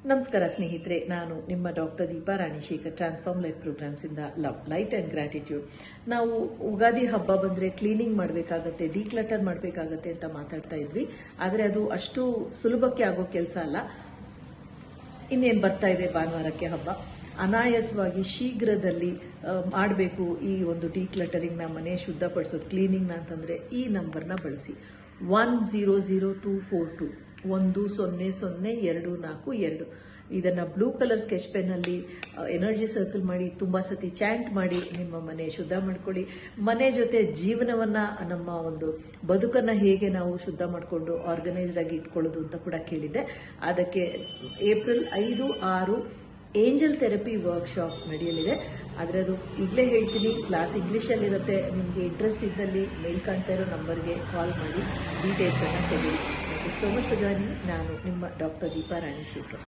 ನಮಸ್ಕಾರ ಸ್ನೇಹಿತರೆ, ನಾನು ನಿಮ್ಮ doctor Deepa Ranishekar, transform life programmes ಇಂದ ಲವ್, ಲೈಟ್ ಅಂಡ್ ಗ್ರಾಟಿಟ್ಯೂಡ್. ನಾವು ಉಗಾದಿ ಹಬ್ಬ ಬಂದರೆ ಕ್ಲೀನಿಂಗ್ ಮಾಡಬೇಕಾಗತ್ತೆ, ಡಿಕ್ಲಟರ್ ಮಾಡಬೇಕಾಗತ್ತೆ ಅಂತ ಮಾತಾಡ್ತಾ ಇದ್ವಿ. ಆದರೆ ಅದು ಅಷ್ಟು ಸುಲಭಕ್ಕೆ ಆಗೋ ಕೆಲಸ ಅಲ್ಲ. ಇನ್ನೇನು ಬರ್ತಾ ಇದೆ ಭಾನುವಾರಕ್ಕೆ ಹಬ್ಬ. ಅನಾಯಾಸವಾಗಿ ಶೀಘ್ರದಲ್ಲಿ ಮಾಡಬೇಕು ಈ ಒಂದು ಡಿಕ್ಲಟರಿಂಗ್ನ, ಮನೆ ಶುದ್ಧಪಡಿಸೋದು, ಕ್ಲೀನಿಂಗ್ನ ಅಂತಂದರೆ ಈ ನಂಬರ್ನ ಬಳಸಿ. 100242 100242. ಇದನ್ನು ಬ್ಲೂ ಕಲರ್ ಸ್ಕೆಚ್ ಪೆನ್ನಲ್ಲಿ ಎನರ್ಜಿ ಸರ್ಕಲ್ ಮಾಡಿ ತುಂಬ ಸತಿ ಚಾಂಟ್ ಮಾಡಿ ನಿಮ್ಮ ಮನೆ ಶುದ್ಧ ಮಾಡ್ಕೊಳ್ಳಿ. ಮನೆ ಜೊತೆ ಜೀವನವನ್ನು, ನಮ್ಮ ಒಂದು ಬದುಕನ್ನು ಹೇಗೆ ನಾವು ಶುದ್ಧ ಮಾಡಿಕೊಂಡು ಆರ್ಗನೈಸ್ಡ್ ಆಗಿ ಇಟ್ಕೊಳ್ಳೋದು ಅಂತ ಕೂಡ ಕೇಳಿದ್ದೆ. ಅದಕ್ಕೆ ಏಪ್ರಿಲ್ 5, 6 ಏಂಜಲ್ ಥೆರಪಿ ವರ್ಕ್ಶಾಪ್ ನಡೆಯಲಿದೆ. ಆದರೆ ಅದು ಈಗಲೇ ಹೇಳ್ತೀನಿ, ಕ್ಲಾಸ್ ಇಂಗ್ಲೀಷಲ್ಲಿರುತ್ತೆ. ನಿಮಗೆ ಇಂಟ್ರೆಸ್ಟ್ ಇದ್ದಲ್ಲಿ ಮೇಲ್ ಕಾಣ್ತಾ ಇರೋ ನಂಬರ್ಗೆ ಕಾಲ್ ಮಾಡಿ ಡೀಟೇಲ್ಸನ್ನು ತೆಗೆದುಕೊಳ್ಳಿ. Thank you so much for joining. ನಾನು ನಿಮ್ಮ ಡಾಕ್ಟರ್ ದೀಪಾ ರಾಣಿಶೇಖರ್.